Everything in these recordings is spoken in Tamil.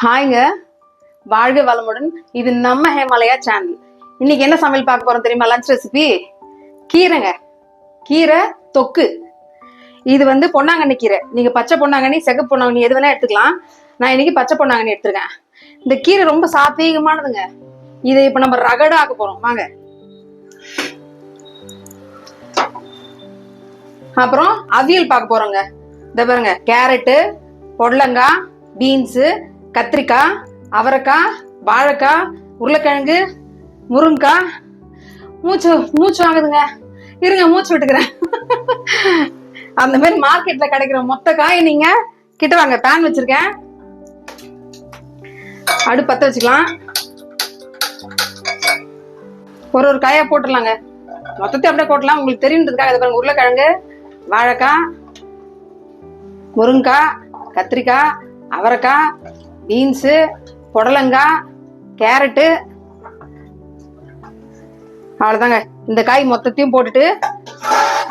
ஹாய்ங்க, வாழ்க வளமுடன். இது நம்ம ஹேமாலயா சேனல். இன்னைக்கு என்ன சமையல் பார்க்க போறோம் தெரியுமா? லஞ்ச் ரெசிபி கீரைங்க. கீரை தொக்கு. இது வந்து பொன்னாங்கண்ணி கீரை. நீங்க பச்சை பொன்னாங்கண்ணி, சிகப்பு பொன்னாங்கண்ணி எது வேணா எடுத்துக்கலாம். நான் இன்னைக்கு பச்சை பொன்னாங்கண்ணி எடுத்துருக்கேன். இந்த கீரை ரொம்ப சாத்வீகமானதுங்க. இதை இப்ப நம்ம ரகடா ஆக்க போறோம். வாங்க. அப்புறம் அவியல் பார்க்க போறோங்க. இந்த பாருங்க, கேரட்டு, பொடலங்காய், பீன்ஸு, கத்திரிக்காய், அவரைக்காய், வாழைக்காய், உருளைக்கிழங்கு, முருங்கைக்காய். மூச்சு வாங்குதுங்க. இருங்க, மூச்சு விட்டுக்கிறேன். அந்த மாதிரி மார்க்கெட்ல கிடைக்கிற மொத்த காய் நீங்க கிட்ட வாங்க. பேன் வச்சிருக்கேன், அடுப்பு பத்த வச்சுக்கலாம். ஒரு காயா போட்டுடலாங்க. மொத்தத்தையும் அப்படியே போட்டலாம், உங்களுக்கு தெரியுன்றதுக்காக. இதை பாருங்க, உருளைக்கிழங்கு, வாழைக்காய், முருங்கைக்காய், கத்திரிக்காய், அவரைக்காய், பீன்ஸு, புடலங்காய், கேரட்டு. அவ்வளோதாங்க. இந்த காய் மொத்தத்தையும் போட்டுட்டு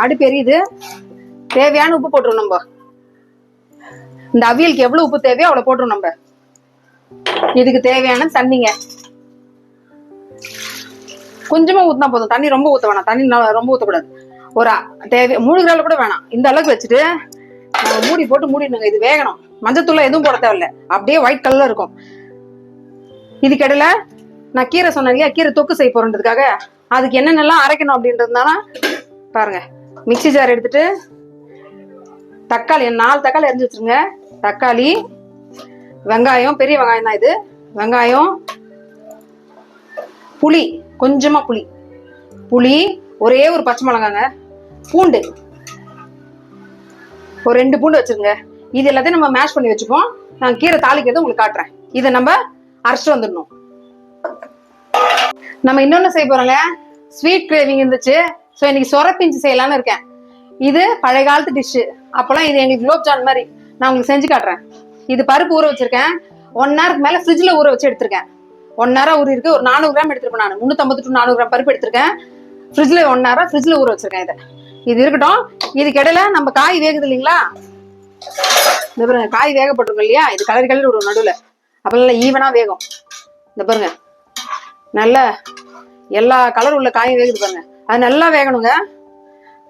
அடுப்பு எரியுது. தேவையான உப்பு போட்டுருவோம் நம்ம. இந்த அவியலுக்கு எவ்வளவு உப்பு தேவையோ அவ்வளோ போட்டுருவோம் நம்ம. இதுக்கு தேவையான தண்ணிங்க கொஞ்சமா ஊத்தினா போதும். தண்ணி ரொம்ப ஊற்ற வேணாம். தண்ணி ரொம்ப ஊற்றக்கூடாது. ஒரு தேவை 3 கிராம் கூட வேணாம். இந்த அளவுக்கு வச்சுட்டு மூடி போட்டு மூடிடுங்க. இது வேகணும். மஞ்சத்தூள் எதுவும் போட தேவையில்ல, அப்படியே ஒயிட் கலர்ல இருக்கும். இதுக்கிடையில நான் கீரை சொன்னேன் இல்லையா, கீரை தொக்கு செய்ய போறதுக்காக அதுக்கு என்னென்னலாம் அரைக்கணும் அப்படின்றதுனால பாருங்க. மிக்சி ஜார் எடுத்துட்டு தக்காளி 4 தக்காளி அரிஞ்சு வச்சிருங்க. தக்காளி, வெங்காயம், பெரிய வெங்காயம் தான் இது. வெங்காயம், புளி, கொஞ்சமா புளி, ஒரே ஒரு பச்சை மிளகாங்க, பூண்டு ஒரு 2 பூண்டு வச்சிருங்க. இது எல்லாத்தையும் நம்ம மேஷ் பண்ணி வச்சுப்போம். நான் கீரை தாளிக்கிறது உங்களுக்கு காட்டுறேன். இதை நம்ம அரைச்சிட்டு வந்துடணும். நம்ம இன்னொன்னு செய்ய போறோங்க. ஸ்வீட் கிரேவிங் இருந்துச்சு. ஸோ இன்னைக்கு சொரப்பிஞ்சு செய்யலான்னு இருக்கேன். இது பழைய காலத்து டிஷ்ஷு. அப்போல்லாம் இது எங்களுக்கு குலோப் ஜான் மாதிரி. நான் உங்களுக்கு செஞ்சு காட்டுறேன். இது பருப்பு ஊற வச்சிருக்கேன். 1 ஹவருக்கு மேல ஃப்ரிட்ஜில் ஊற வச்சு எடுத்திருக்கேன். 1 ஹவர் ஊறி இருக்கு. ஒரு 400 கிராம் எடுத்திருப்பேன். நான் 350 to 400 கிராம் பருப்பு எடுத்திருக்கேன். ஃப்ரிட்ஜில் 1 ஹவர் ஃப்ரிட்ஜில் ஊற வச்சிருக்கேன். இது இருக்கட்டும். இதுக்கு இடையில நம்ம காய் வேகுது இல்லைங்களா, இந்த பாருங்க, காய் வேகப்பட்டிருக்கும் இல்லையா, இது கலரி விடும் நடுவில். அப்போ நல்லா ஈவனா வேகும். இந்த பாருங்க, நல்ல எல்லா கலர் உள்ள காயும் வேகுது பாருங்க. அது நல்லா வேகணுங்க.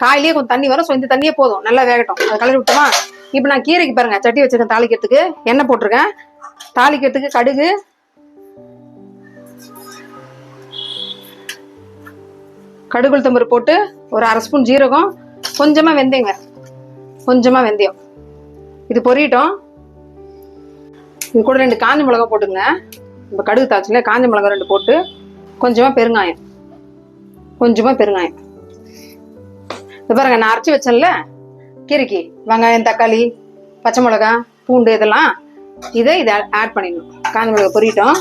காயிலேயே கொஞ்சம் தண்ணி வரும். ஸோ இந்த தண்ணியே போதும், நல்லா வேகட்டும். அது கலரி விட்டோமா. இப்போ நான் கீரைக்கு பாருங்க, சட்டி வச்சிருக்கேன். தாளிக்கிறதுக்கு எண்ணெய் போட்டிருக்கேன். தாளிக்கிறதுக்கு கடுகு, உளுத்தம்பரு போட்டு ஒரு 1/2 ஸ்பூன் ஜீரகம், கொஞ்சமா வெந்தயம். இது பொரியட்டும். இது கூட 2 காஞ்ச மிளகா போட்டுங்க. இப்போ கடுகு தாச்சுல காஞ்ச மிளகா 2 போட்டு கொஞ்சமா பெருங்காயம். இது பாருங்க, நான் அரைச்சி வச்சேன்ல கீரைக்கு, வெங்காயம், தக்காளி, பச்சை மிளகா, பூண்டு, இதெல்லாம் இதை ஆட் பண்ணிடணும். காஞ்ச மிளகா பொரியட்டும்.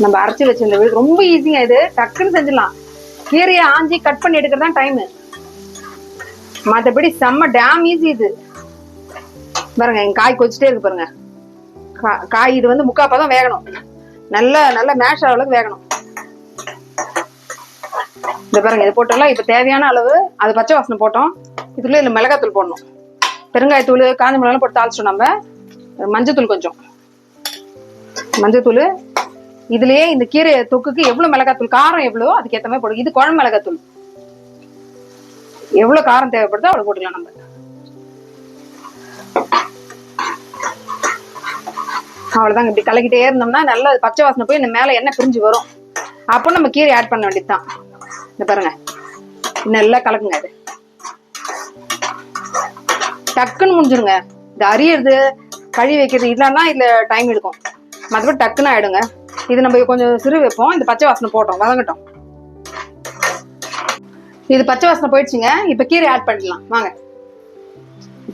நம்ம அரைச்சி வச்சிருந்த வீடு ரொம்ப ஈஸிங்க. இது டக்குன்னு செஞ்சிடலாம். கீரையை ஆஞ்சி கட் பண்ணி எடுக்கிறது தான் டைமு. மற்றபடி செம்ம டேம் ஈஸி இது. பாருங்க, எங்க காய் கொதிச்சுட்டே இருக்கு பாருங்க. காய் இது வந்து 3/4 பதம் வேகணும். நல்ல மேஷ் அளவுக்கு வேகணும். இந்த பாருங்க, இது போட்டோம்ல. இப்ப தேவையான அளவு அது பச்சை வாசனை போட்டோம். இதுல மிளகாத்தூள் போடணும். பெருங்காயத்தூள், காஞ்ச மிளகாய் போட்டு தாளிச்சிட்டோம். நம்ம மஞ்சத்தூள், கொஞ்சம் மஞ்சத்தூள். இதுலயே இந்த கீரை தொக்குக்கு எவ்வளவு மிளகாத்தூள், காரம் எவ்வளோ அதுக்கு ஏற்ற மாதிரி போடும். இது குழம்பு மிளகாத்தூள். எவ்வளவு காரம் தேவைப்படுதோ அவ்வளவு போட்டுக்கலாம் நம்ம. அவ்வளவுதாங்க. இப்படி கலக்கிட்டே இருந்தோம்னா நல்லா பச்சை வாசனை போய் இந்த மேல எண்ணெய் பிரிஞ்சு வரும். அப்போ நம்ம கீரை ஆட் பண்ண வேண்டியதுதான். இந்த பாருங்க, நல்லா கலக்குங்க. இது டக்குன்னு முடிஞ்சிருங்க. இது அரியறது, கழுவி வைக்கிறது, இதெல்லாம் இதுல டைம் எடுக்கும். மற்றபடி டக்குன்னு ஆயிடுங்க. இது நம்ம கொஞ்சம் சிறு வைப்போம். இந்த பச்சை வாசனை போட்டோம், வதங்கட்டும். இது பச்சை வாசனை போயிடுச்சுங்க. இப்ப கீரை ஆட் பண்ணிடலாம். வாங்க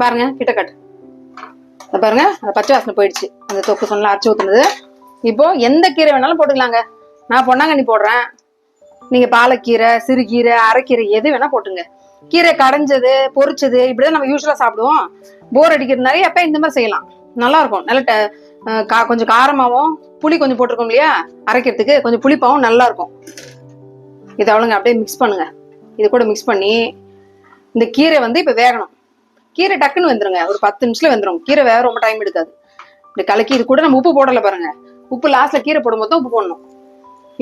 பாருங்க, கிட்ட கட்டு. பாருங்க, அந்த பச்சை வாசனை போயிடுச்சு. அந்த தொக்கு சொன்ன அரைச்சி ஊத்துனது. இப்போ எந்த கீரை வேணாலும் போட்டுக்கலாங்க. நான் பொன்னாங்கண்ணி போடுறேன். நீங்க பாலக்கீரை, சிறுகீரை, அரைக்கீரை எது வேணா போட்டுங்க. கீரை கடைஞ்சது, பொரிச்சது, இப்படிதான் நம்ம யூஸ்வலா சாப்பிடுவோம். போர் அடிக்கிறதுனால எப்ப இந்த மாதிரி செய்யலாம். நல்லா இருக்கும். நல்ல கொஞ்சம் காரமாவும், புளி கொஞ்சம் போட்டிருக்கோம் இல்லையா, அரைக்கிறதுக்கு கொஞ்சம் புளிப்பாவும் நல்லா இருக்கும். இது அவ்வளோங்க. அப்படியே மிக்ஸ் பண்ணுங்க. இது கூட மிக்ஸ் பண்ணி இந்த கீரை வந்து இப்போ வேகணும். கீரை டக்குன்னு வந்துருங்க, ஒரு 10 நிமிஷத்துல வந்துடும். கீரை வேற ரொம்ப டைம் எடுக்காது. இப்படி கலக்கி இது கூட நம்ம உப்பு போடல பாருங்க, உப்பு லாஸ்ட்ல கீரை போடும்போது தான் உப்பு போடணும்.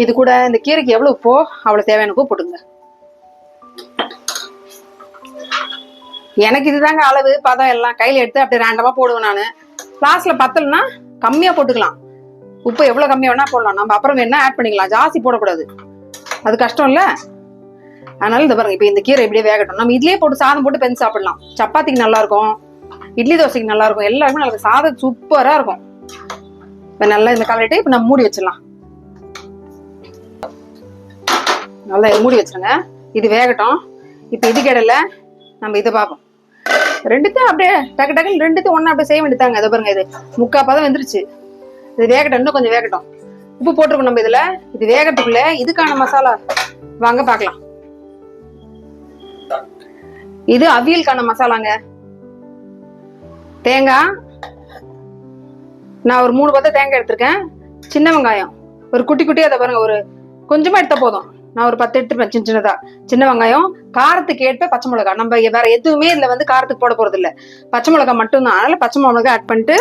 இது கூட இந்த கீரைக்கு எவ்வளவு உப்போ அவ்வளவு தேவையான உப்பு போட்டுங்க. எனக்கு இதுதாங்க அளவு பதம், எல்லாம் கையில எடுத்து அப்படியே ரேண்டமா போடுவேன் நானு. லாஸ்ட்ல பத்தலன்னா கம்மியா போட்டுக்கலாம். உப்பு எவ்வளவு கம்மியா வேணா போடலாம், நம்ம அப்புறம் வேணா ஆட் பண்ணிக்கலாம். ஜாஸ்தி போடக்கூடாது, அது கஷ்டம் இல்ல. அதனால இந்த பாருங்க, இப்ப இந்த கீரை இப்படியே வேகட்டும். நம்ம இதுலயே போட்டு சாதம் போட்டு பெஞ்சு சாப்பிடலாம். சப்பாத்திக்கு நல்லா இருக்கும், இட்லி தோசைக்கு நல்லா இருக்கும், எல்லாருமே நல்லா சாதம் சூப்பரா இருக்கும். இப்ப நல்லா இந்த கலரிட்டு இப்ப நம்ம மூடி வச்சிடலாம். நல்லா மூடி வச்சிருங்க, இது வேகட்டும். இப்ப இது கிடையில நம்ம இதை பார்ப்போம். ரெண்டுத்தையும் அப்படியே டக்கு டக்குன்னு ரெண்டுத்தையும் ஒண்ணா அப்படியே செய்ய வேண்டியதாங்க. இதை பாருங்க, இது 3/4 பதம் வெந்துருச்சு. இது வேகட்டும், இன்னும் கொஞ்சம் வேகட்டும். உப்பு போட்டிருக்கோம் நம்ம இதுல. இது வேகத்துக்குள்ள இதுக்கான மசாலா வாங்க பாக்கலாம். இது அவியலுக்கான மசாலாங்க. தேங்காய் நான் ஒரு 3 பத்த தேங்காய் எடுத்திருக்கேன். சின்ன வெங்காயம் ஒரு குட்டி குட்டியா, அதை பாருங்க, ஒரு கொஞ்சமா எடுத்த போதும். நான் ஒரு 10 எடுத்துருப்பேன் சின்ன சின்னதா. சின்ன வெங்காயம், காரத்துக்கு ஏற்ப பச்சை மிளகாய். நம்ம வேற எதுவுமே இதுல வந்து காரத்துக்கு போட போறது இல்ல, பச்சை மிளகாய் மட்டும்தான். அதனால பச்சை மிளகாய் ஆட் பண்ணிட்டு,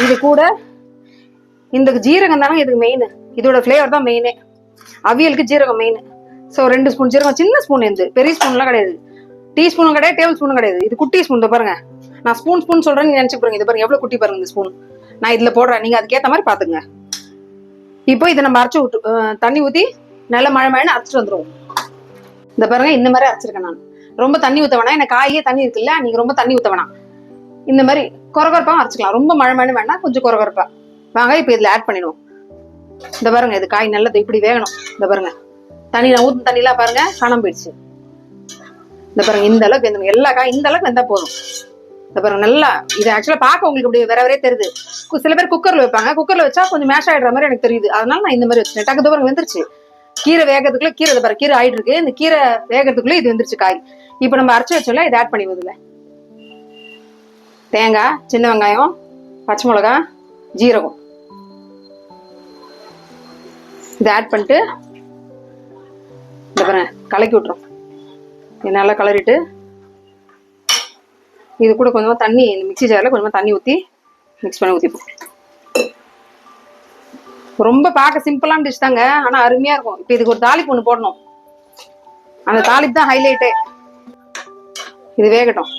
இது கூட இந்த ஜீரகம் தானே இதுக்கு மெயின். இதோட ஃபிளேவர் தான் மெயினே. அவியலுக்கு ஜீரகம் மெயின். ஸோ 2 ஸ்பூன் ஜீரகம், சின்ன ஸ்பூன், இருந்து பெரிய ஸ்பூன்லாம் கிடையாது, டீஸ்பூனும் கிடையாது, டேபிள் ஸ்பூனும் கிடையாது. இது குட்டி ஸ்பூன். பாருங்க, நான் ஸ்பூன் சொல்றேன்னு நினைச்சு பாருங்க. இது பாருங்க எவ்வளவு குட்டி பாருங்க இந்த ஸ்பூன். நான் இதுல போடுறேன், நீங்க அதுக்கேற்ற மாதிரி பாத்துங்க. இப்போ இதை நம்ம அரைச்சு விட்டு தண்ணி ஊத்தி நல்ல மழைன்னு அரைச்சிட்டு வந்துருவோம். இந்த பாருங்க, இந்த மாதிரி அரைச்சிருக்கேன் நான். ரொம்ப தண்ணி ஊத்த வேணாம், எனக்கு காயிலே தண்ணி இருக்குல்ல, நீங்க ரொம்ப தண்ணி ஊத்த வேணாம். இந்த மாதிரி கொரகொரப்பா அரைச்சிக்கலாம். ரொம்ப மழைன்னு வேணா, கொஞ்சம் கொரகொரப்பா. வாங்க இப்ப இதுல ஆட் பண்ணிடுவோம். இந்த பாருங்க, இது காய் நல்லது இப்படி வேகணும். இந்த பாருங்க, தண்ணி நான் ஊத்துன தண்ணிலாம் பாருங்க காணாம போயிடுச்சு. இந்த பாருங்க, இந்த அளவுக்கு வெந்தணும். எல்லா காய் இந்த அளவுக்கு வெந்தா போதும். இந்த பாருங்க நல்லா, இது ஆக்சுவலா பார்க்க உங்களுக்கு இப்படி வேற வேறே தெரியுது. சில பேர் குக்கர்ல வைப்பாங்க, குக்கர்ல வச்சா கொஞ்சம் மேஷ் ஆயிடுற மாதிரி எனக்கு தெரியுது. அதனால நான் இந்த மாதிரி வச்சுட்டேன். டக்கு பாருங்க வெந்துருச்சு. கீரை வேகிறதுக்குள்ள கீரை பாருங்க, கீரை ஆயிட்டு இருக்கு. இந்த கீரை வேகிறதுக்குள்ள இது வெந்துருச்சு காய். இப்ப நம்ம அரைச்சு வச்சோம்ல, இதை ஆட் பண்ணிடுவதுல தேங்காய், சின்ன வெங்காயம், பச்சை மிளகாய், ஜீரகம் இதை ஆட் பண்ணிட்டு இந்த பாருங்க கலக்கி விட்டுரும். இது நல்லா கலரிட்டு, இது கூட கொஞ்சமா தண்ணி, இந்த மிக்ஸி ஜார்ல கொஞ்சமா தண்ணி ஊற்றி மிக்ஸ் பண்ணி ஊற்றிப்போம். ரொம்ப பார்க்க சிம்பிளான டிஷ் தாங்க, ஆனா அருமையா இருக்கும். இப்போ இதுக்கு ஒரு தாளிப்பு ஒன்று போடணும். அந்த தாளிப்பு தான் ஹைலைட்டே. இது வேகட்டும்.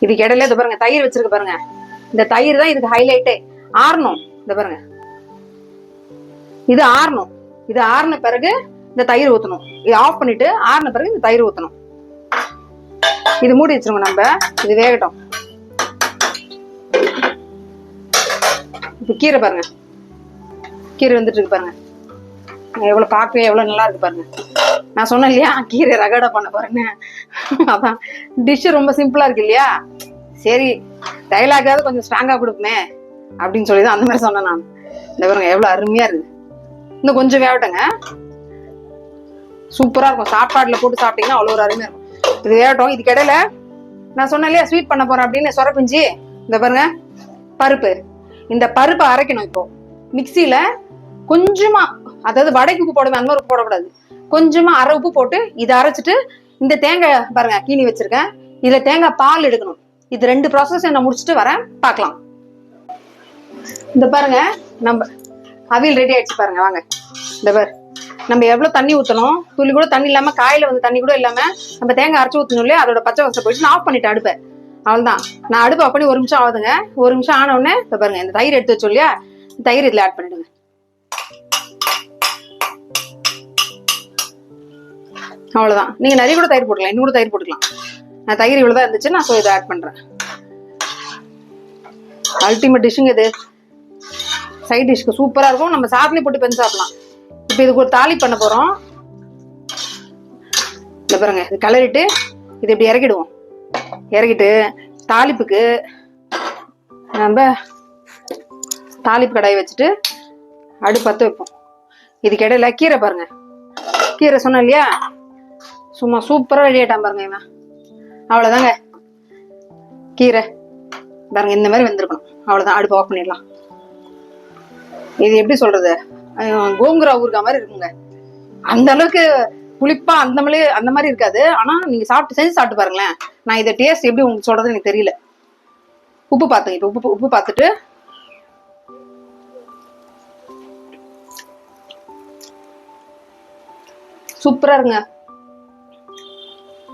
இதுக்கு இடையில இது பாருங்க தயிர் வச்சிருக்கு பாருங்க. இந்த தயிர் தான் இதுக்கு ஹைலைட்டே. ஆறணும். இந்த பாருங்க, இது ஆறணும். இது ஆறின பிறகு இந்த தயிர் ஊற்றணும். இது ஆஃப் பண்ணிட்டு ஆறின பிறகு இந்த தயிர் ஊற்றணும். இது மூடி வச்சிருங்க நம்ம. இது வேகட்டும். இப்ப கீரை பாருங்க, கீரை வந்துட்டு இருக்கு பாருங்க. எவ்வளவு பார்க்கவே எவ்வளவு நல்லா இருக்கு பாருங்க. நான் சொன்னேன் இல்லையா, கீரை ரகடா பண்ண போறேன்னு. அதான் டிஷ் ரொம்ப சிம்பிளா இருக்கு இல்லையா. சரி, டைலாகாவது கொஞ்சம் ஸ்ட்ராங்கா கொடுப்போமே அப்படின்னு சொல்லிதான் அந்த மாதிரி சொன்னேன் நான். இந்த பாருங்க எவ்வளவு அருமையா இருக்கு. இன்னும் கொஞ்சம் வேகட்டுங்க, சூப்பரா இருக்கும். சாப்பாடுல போட்டு சாப்பிட்டீங்கன்னா அவ்வளோ ஒரு அருமையா இருக்கும். இது வேகட்டும். இதுக்கு இடையில நான் சொன்னேன் இல்லையா ஸ்வீட் பண்ண போறேன் அப்படின்னு, சொரப்பிஞ்சு. இந்த பாருங்க பருப்பு, இந்த பருப்பை அரைக்கணும். இப்போ மிக்சியில கொஞ்சமா, அதாவது வடைக்கு உப்பு போடுவேன் அந்த மாதிரி உப்பு போடக்கூடாது, கொஞ்சமா அரை உப்பு போட்டு இதை அரைச்சிட்டு, இந்த தேங்காய் பாருங்க கீனி வச்சிருக்கேன், இதுல தேங்காய் பால் எடுக்கணும். இது 2 ப்ராசஸ் நான் முடிச்சுட்டு வரேன், பார்க்கலாம். இந்த பாருங்க நம்ம அவியல் ரெடி ஆயிடுச்சு பாருங்க. வாங்க, இந்த பாரு நம்ம எவ்வளவு தண்ணி ஊற்றணும், துளி கூட தண்ணி இல்லாம, காயில வந்து தண்ணி கூட இல்லாம நம்ம தேங்காய் அரைச்சு ஊற்றணும் இல்லையா, அதோட பச்சை வாசம் போயிடுச்சு. நான் ஆஃப் பண்ணிட்டேன் அடுப்பை. அவ்வளவுதான், நான் அடுப்பு ஆஃப் பண்ணி 1 நிமிஷம் ஆகுதுங்க. 1 நிமிஷம் ஆன உடனே இந்த பாருங்க இந்த தயிர் எடுத்து வச்சோம் இல்லையா, தயிர் இதுல ஆட் பண்ணிடுங்க. அவ்வளவுதான். நீங்க நிறைய கூட தயிர் போட்டுக்கலாம், இன்னும் கூட தயிர் போட்டுக்கலாம். நான் தயிர் இவ்வளவுதான் இருந்துச்சு, நான் இதை ஆட் பண்றேன். அல்டிமேட் டிஷ்ஷுங்க இது. சைட் டிஷ்க்கு சூப்பரா இருக்கும். நம்ம சாதத்துலயே போட்டு பெஞ்சு சாப்பிடலாம். இப்ப இதுக்கு ஒரு தாளி பண்ண போறோம். இந்த பாருங்க, இது கலரிட்டு இது இப்படி இறக்கிடுவோம். இறக்கிட்டு தாளிப்புக்கு நம்ம தாளிப்பு கடாயை வச்சுட்டு அடுப்பு பற்ற வைப்போம். இதுக்கு இடையில கீரை பாருங்க, கீரை சொன்னேன் இல்லையா, சும்மா சூப்பரா ரெடி ஆயிட்டான் பாருங்க இவன். அவ்வளவுதாங்க கீரை பாருங்க, இந்த மாதிரி வெந்திருக்கணும். அவ்வளவுதான், அடுப்பு ஆஃப் பண்ணிடலாம். இது எப்படி சொல்றது, கோங்குரா ஊறுகாய் மாதிரி இருக்குங்க. அந்த அளவுக்கு புளிப்பா அந்த மாதிரி இருக்காது. ஆனா நீங்க செஞ்சு சாப்பிட்டு பாருங்களேன். நான் இதை டேஸ்ட் எப்படி உங்களுக்கு சொல்றது எனக்கு தெரியல. உப்பு பார்த்துங்க. இப்போ உப்பு பார்த்துட்டு சூப்பரா இருங்க.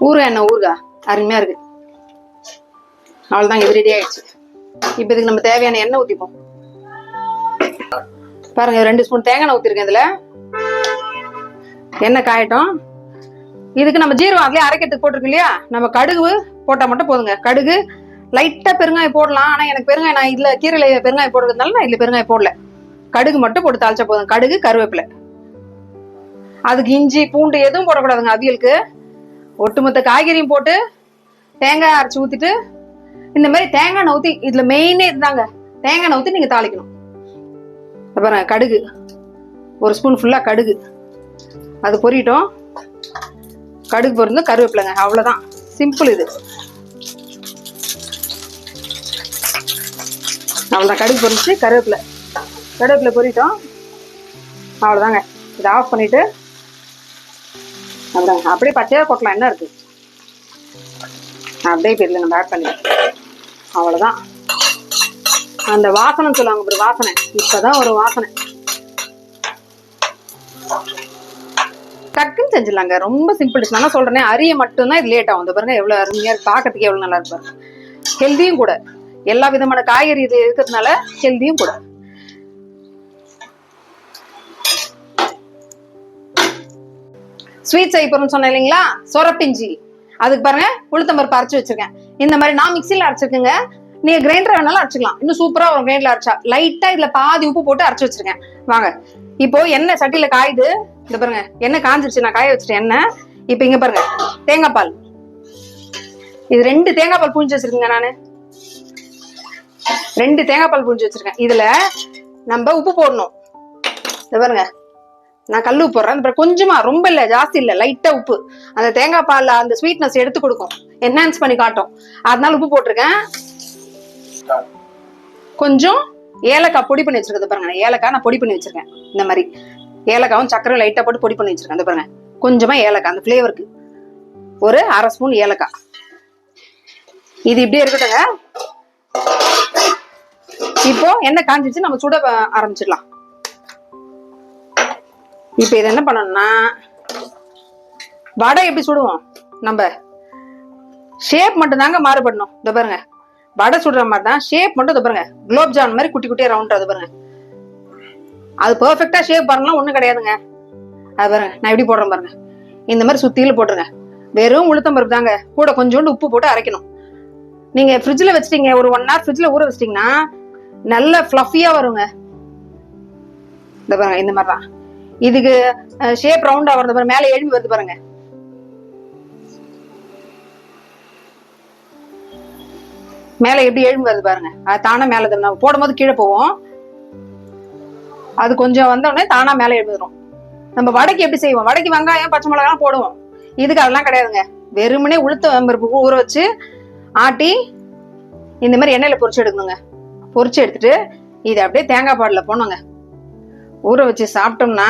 ஊறுகா அருமையா இருக்கு. அவ்வளவுதான், இது ரெடி ஆயிடுச்சு. இப்ப இதுக்கு நம்ம தேவையான எண்ணெய் ஊத்திப்போம். பாருங்க 2 ஸ்பூன் தேங்காய் எண்ணெய் ஊத்திருக்கேன். இதுல எண்ணெய் காயட்டும். இதுக்கு நம்ம ஜீரகம் அதுலயே அரைக்கிறதுக்கு போட்டிருக்கு இல்லையா, நம்ம கடுகு போட்டா மட்டும் போதுங்க. கடுகு லைட்டா பெருங்காயம் போடலாம். ஆனா எனக்கு பெருங்காயம், நான் இதுல கீரையில பெருங்காயம் போடுறதுனால நான் இதுல பெருங்காயம் போடல. கடுகு மட்டும் போட்டு தாளிச்சா போதும். கடுகு, கருவேப்பிலை. அதுக்கு இஞ்சி பூண்டு எதுவும் போடக்கூடாதுங்க. அவியலுக்கு ஒட்டுமொத்த காய்கறியும் போட்டு தேங்காய் அரைச்சி ஊத்திட்டு இந்த மாதிரி தேங்காய் எண்ணெய் ஊத்தி, இதுல மெயினே இதுதாங்க, தேங்காய் எண்ணெய் ஊத்தி நீங்க தாளிக்கணும். பாருங்க, கடுகு 1 ஸ்பூன் ஃபுல்லா கடுகு, அது பொரியட்டும். கடுகு பொரிந்து கருவேப்பிலைங்க, அவ்வளவுதான், சிம்பிள் இது. அவ்வளவுதான், கடுகு பொரிச்சு கருவேப்பிலை பொரியட்டும். அவ்வளவுதாங்க. இதை ஆஃப் பண்ணிட்டு அப்படியே பச்சையா கொட்டலாம். என்ன இருக்கு, அப்படியே பேர்ல நம்ம ஆட் பண்ணி, அவ்வளவுதான். அந்த வாசனை சொல்லுவாங்க, ஒரு வாசனை, இப்பதான் ஒரு வாசனை. டக்குன்னு செஞ்சிடலாங்க, ரொம்ப சிம்பிள் டிஷ். நான் சொல்றேன், அரிய மட்டும்தான் இது லேட் ஆகும். பாருங்க எவ்வளவு அருமையா பார்க்கறதுக்கு எவ்வளவு நல்லா இருக்கு பாருங்க. ஹெல்தியும் கூட, எல்லா விதமான காய்கறி இது இருக்கிறதுனால ஹெல்தியும் கூட. ஸ்வீட் செய்ய போறோம்னு சொன்னேன் இல்லைங்களா, சொரப்பிஞ்சி. அதுக்கு பாருங்க உளுத்தம்பருப்பு அரைச்சு வச்சிருக்கேன். இந்த மாதிரி நான் மிக்சியில அரைச்சிருக்கேங்க, நீங்க கிரைண்டர் வேணாலும் அரைச்சிக்கலாம், இன்னும் சூப்பரா வரும். கிரைண்டர்ல அரைச்சா லைட்டா இதுல பாதி உப்பு போட்டு அரைச்சு வச்சிருக்கேன். வாங்க இப்போ எண்ணெய் சட்டியில காயுது. இந்த பாருங்க எண்ணெய் காஞ்சிருச்சு, நான் காய வச்சிட்டேன் எண்ணெய். இப்ப இங்க பாருங்க தேங்காய் பால், இது 2 தேங்காய் பால் புழிஞ்சு வச்சிருக்கேங்க. நானு 2 தேங்காய் பால் புழிஞ்சு வச்சிருக்கேன். இதுல நம்ம உப்பு போடணும். இந்த பாருங்க, நான் கல் உப்பு போடுறேன். கொஞ்சமா, ரொம்ப இல்ல, ஜாஸ்தி இல்ல, லைட்டா உப்பு. அந்த தேங்காய் பால்ல அந்த ஸ்வீட்னஸ் எடுத்து கொடுக்கும், என்ஹான்ஸ் பண்ணி காட்டும். அதனால உப்பு போட்டிருக்கேன். கொஞ்சம் ஏலக்காய் பொடி பண்ணி வச்சிருக்கேன். பாருங்க, ஏலக்காய் நான் பொடி பண்ணி வச்சிருக்கேன். இந்த மாதிரி ஏலக்காவும் சக்கரை லைட்டா போட்டு பொடி பண்ணி வச்சிருக்கேன். பாருங்க, கொஞ்சமா ஏலக்காய் அந்த பிளேவருக்கு, ஒரு 1/2 ஸ்பூன் ஏலக்காய். இது இப்படியே இருக்கட்டுங்க. இப்போ எண்ணெய் காஞ்சிச்சு, நம்ம சுட ஆரம்பிச்சிடலாம். இப்ப இது என்ன பண்ணணும்னா, வடை எப்படி சுடுவோம், நம்ம ஷேப் மட்டும் தாங்க மாறுபடணும். இந்த பாருங்க, வடை சுடுற மாதிரி தான், ஷேப் மட்டும். இந்த பாருங்க, குலோப் ஜாமுன் மாதிரி குட்டி குட்டியா ரவுண்ட். அது பாருங்க, அது பெர்ஃபெக்டா ஷேப் வரலாம் ஒண்ணும் கிடையாதுங்க. அது பாருங்க, நான் எப்படி போடுறேன் பாருங்க. இந்த மாதிரி சுத்தியில போட்டுருங்க. வெறும் உளுத்தம்பருப்பு தாங்க, கூட கொஞ்சோண்டு உப்பு போட்டு அரைக்கணும். நீங்க ஃப்ரிட்ஜ்ல வச்சிட்டீங்க, ஒரு 1 hour ஃப்ரிட்ஜ்ல ஊற வச்சிட்டீங்கன்னா நல்ல ஃப்ளஃபியா வருங்க. இந்த பாருங்க, இந்த மாதிரிதான். இதுக்கு ஷேப் ரவுண்டா வருது பாருங்க, மேல எழும்பி வருது பாருங்க. மேல எப்படி எழும்பி வருது பாருங்க, அது தானா மேல நம்ம போடும் போது கீழே போவோம், அது கொஞ்சம் வந்த உடனே தானா மேல எழும்பி வரும். நம்ம வடைக்கு எப்படி செய்வோம், வடைக்கு வெங்காயம் பச்சை மிளகாய் போடுவோம். இதுக்கு அதெல்லாம் கிடையாதுங்க. வெறுமனே உளுத்தம்பருப்பு ஊற வச்சு ஆட்டி இந்த மாதிரி எண்ணெயில பொரிச்சு எடுக்கணுங்க. பொரிச்சு எடுத்துட்டு இதை அப்படியே தேங்காய் பால்ல போனோங்க, ஊற வச்சு சாப்பிட்டோம்னா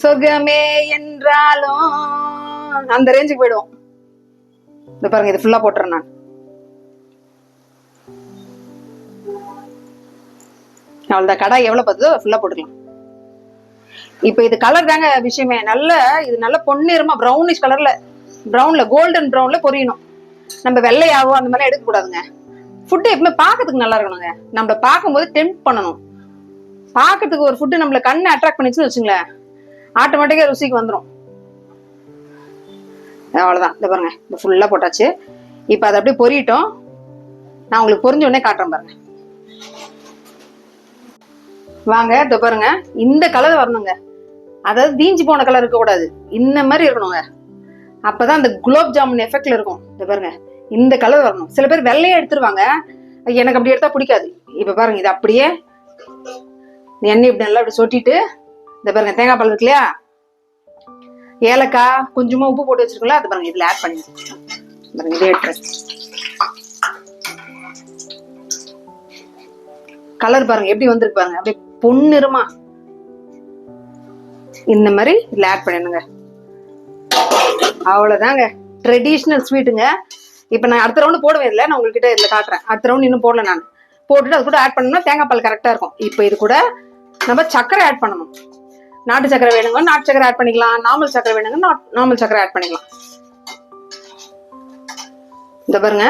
சொர்க்கமே என்றாலும் அந்த ரேஞ்சுக்கு போயிடுவோம். இந்த பாருங்க, இது ஃபுல்லா போட்டுறேன் நான். அவ்வளவுதான், கடாய் எவ்வளவு பார்த்ததோ ஃபுல்லா போட்டுக்கலாம். இப்ப இது கலர் தாங்க விஷயமே. இது நல்ல பொன்னிறமா ப்ரௌனிஷ் கலர்ல, கோல்டன் ப்ரௌன்ல பொரியணும். நம்ம வெள்ளையாவோ அந்த மாதிரி எடுக்க கூடாதுங்க. ஃபுட்டு எப்பவுமே பாக்கிறதுக்கு நல்லா இருக்கணுங்க. நம்ம பார்க்கும்போது டெம்ப்ட் பண்ணணும். பாக்கிறதுக்கு ஒரு ஃபுட்டு நம்மள கண்ணை அட்ராக்ட் பண்ணிச்சுன்னு வச்சுங்களேன், ஆட்டோமேட்டிக்கா ருசிக்கு வந்துடும். அவ்வளவுதான். இந்த பாருங்க, இந்த ஃபுல்லா போட்டாச்சு. இப்ப அதை அப்படியே பொரியட்டும். நான் உங்களுக்கு பொரிஞ்ச உடனே காட்டுறேன் பாருங்க. வாங்க, இந்த பாருங்க, இந்த கலர் வரணுங்க. அதாவது தீஞ்சு போன கலர் இருக்க கூடாது, இந்த மாதிரி இருக்கணுங்க. அப்பதான் அந்த குலோப் ஜாமுன் எஃபெக்ட்ல இருக்கும். இந்த பாருங்க, இந்த கலர் வரணும். சில பேர் வெள்ளையா எடுத்துருவாங்க, எனக்கு அப்படி எடுத்தா பிடிக்காது. இப்ப பாருங்க, இது அப்படியே எண்ணெய் இப்படி நல்லா இப்படி சொட்டிட்டு, இந்த பாருங்க தேங்காய் பால் இருக்கு இல்லையா, ஏலக்காய் கொஞ்சமா உப்பு போட்டு வச்சிருக்கோம்ல, அது பாருங்க இதுல ஆட் பண்ணி பாருங்க. இதே கலர் பாருங்க எப்படி வந்திருக்கு பாருங்க, அப்படியே பொன்னிறமா. இந்த மாதிரி இதுல ஆட் பண்ணிடுங்க. அவ்வளவுதாங்க ட்ரெடிஷ்னல் ஸ்வீட்டுங்க. இப்போ நான் அடுத்த ரவுண்டு போடுவேன். இல்லை நான் உங்ககிட்ட இதில் காட்டுறேன். அடுத்த ரவுண்ட் இன்னும் போடல. நான் போட்டுட்டு அது கூட ஆட் பண்ணணும்னா தேங்காய் பால் கரெக்டாக இருக்கும். இப்போ இது கூட நம்ம சர்க்கரை ஆட் பண்ணணும். நாட்டு சர்க்கரை வேணுங்க நாட்டு சர்க்கரை ஆட் பண்ணிக்கலாம், நார்மல் சர்க்கரை வேணுங்க நார்மல் சர்க்கரை ஆட் பண்ணிக்கலாம். இந்த பாருங்க,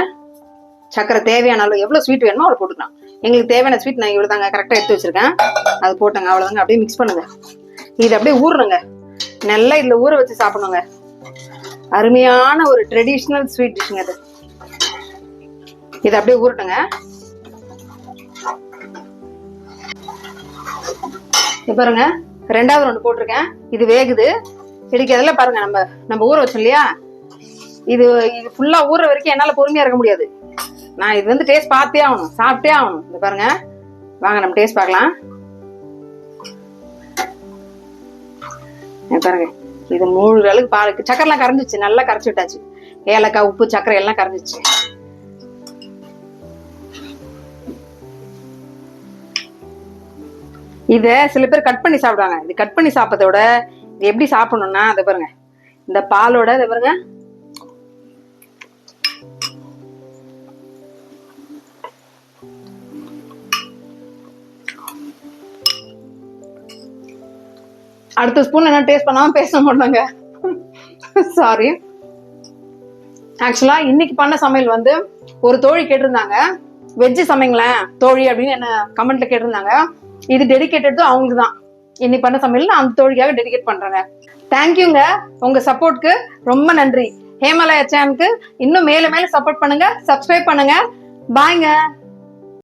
சர்க்கரை தேவையான அளவு எவ்வளோ ஸ்வீட் வேணுமோ அவ்வளோ போட்டுக்கலாம். எங்களுக்கு தேவையான ஸ்வீட் நான் இவ்வளோ தாங்க கரெக்டாக எடுத்து வச்சிருக்கேன். அது போட்டேங்க, அவ்வளோதாங்க. அப்படியே மிக்ஸ் பண்ணுங்க. இது அப்படியே ஊறணுங்க, நல்லா இதில் ஊற வச்சு சாப்பிடணுங்க. அருமையான ஒரு ட்ரெடிஷ்னல் ஸ்வீட் டிஷ்ங்க அது. இது அப்படியே ஊறட்டுங்க. பாருங்க, ரெண்டாவது ஒன்று போட்டிருக்கேன். இது வேகுது. கிடைக்கிறதுல பாருங்க, நம்ம ஊற வச்சோம் இல்லையா, இது ஃபுல்லா ஊற வரைக்கும் என்னால பொறுமையா இருக்க முடியாது. நான் இது வந்து டேஸ்ட் பார்த்தே ஆகணும், சாப்பிட்டே ஆகணும். இது பாருங்க, வாங்க நம்ம டேஸ்ட் பார்க்கலாம். பாருங்க, இது 3 அளவுக்கு பாலுக்கு சக்கரெல்லாம் கரைஞ்சிச்சு, நல்லா கரைச்சி விட்டாச்சு. ஏலக்காய், உப்பு, சக்கரை எல்லாம் கரைஞ்சிச்சு. இத சில பேர் கட் பண்ணி சாப்பிடுவாங்க. இது கட் பண்ணி சாப்பிட்றத விட இது எப்படி சாப்பிடணும்னா, அதை பாருங்க, இந்த பாலோட இதை பாருங்க, அடுத்த ஸ்பூன் என்ன டேஸ்ட் பண்ணாம பேச மாட்டாங்க. சாரி. ஆக்சுவலா இன்னைக்கு பண்ண சமையல் வந்து ஒரு தோழி கேட்டிருந்தாங்க, வெஜ்ஜு சமைங்களேன் தோழி அப்படின்னு என்ன கமெண்ட்ல கேட்டிருந்தாங்க. இது டெடிகேட்டட் அவங்களுக்கு தான். இன்னைக்கு பண்ண சமையல் நான் அந்த தோழிக்காக டெடிகேட் பண்றேங்க. தேங்க்யூங்க, உங்க சப்போர்ட்க்கு ரொம்ப நன்றி. ஹேமலயா சேனலுக்கு இன்னும் மேல மேல சப்போர்ட் பண்ணுங்க, சப்ஸ்கிரைப் பண்ணுங்க. பாய்ங்க.